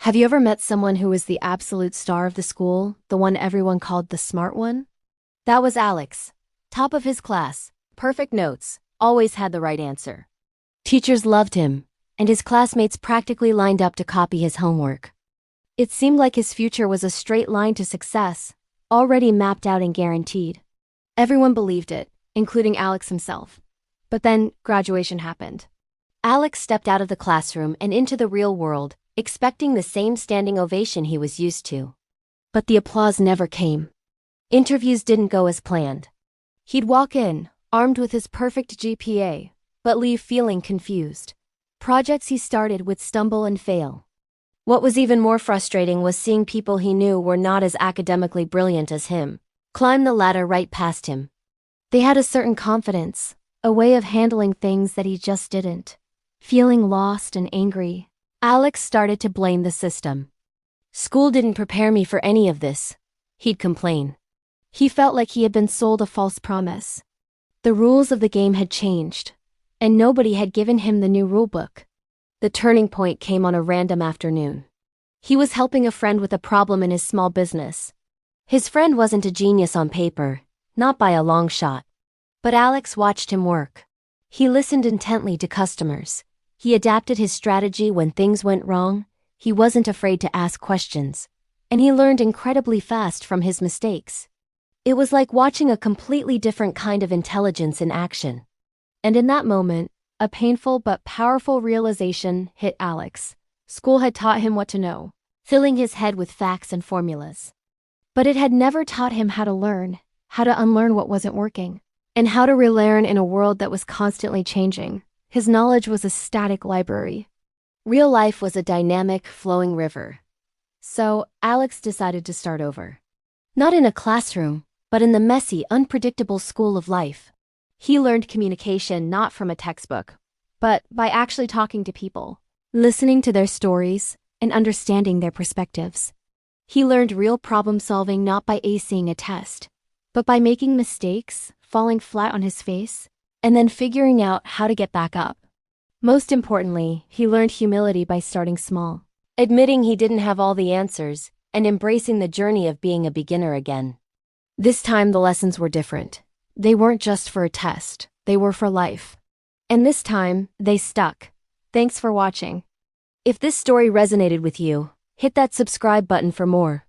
Have you ever met someone who was the absolute star of the school, the one everyone called the smart one? That was Alex. Top of his class, perfect notes, always had the right answer. Teachers loved him, and his classmates practically lined up to copy his homework. It seemed like his future was a straight line to success, already mapped out and guaranteed. Everyone believed it, including Alex himself. But then, graduation happened. Alex stepped out of the classroom and into the real world, expecting the same standing ovation he was used to. But the applause never came. Interviews didn't go as planned. He'd walk in, armed with his perfect GPA, but leave feeling confused. Projects he started would stumble and fail. What was even more frustrating was seeing people he knew were not as academically brilliant as him climb the ladder right past him. They had a certain confidence, a way of handling things that he just didn't. Feeling lost and angry, Alex started to blame the system. School didn't prepare me for any of this, he'd complain. He felt like he had been sold a false promise. The rules of the game had changed, and nobody had given him the new rulebook. The turning point came on a random afternoon. He was helping a friend with a problem in his small business. His friend wasn't a genius on paper, not by a long shot. But Alex watched him work. He listened intently to customers. He adapted his strategy when things went wrong. He wasn't afraid to ask questions. And he learned incredibly fast from his mistakes. It was like watching a completely different kind of intelligence in action. And in that moment, a painful but powerful realization hit Alex. School had taught him what to know, filling his head with facts and formulas. But it had never taught him how to learn, how to unlearn what wasn't working, and how to relearn in a world that was constantly changing. His knowledge was a static library. Real life was a dynamic, flowing river. So, Alex decided to start over. Not in a classroom, but in the messy, unpredictable school of life. He learned communication not from a textbook, but by actually talking to people, listening to their stories, and understanding their perspectives. He learned real problem solving not by acing a test, but by making mistakes, falling flat on his face, and then figuring out how to get back up. Most importantly, he learned humility by starting small, admitting he didn't have all the answers, and embracing the journey of being a beginner again. This time the lessons were different. They weren't just for a test, they were for life. And this time, they stuck. Thanks for watching. If this story resonated with you, hit that subscribe button for more.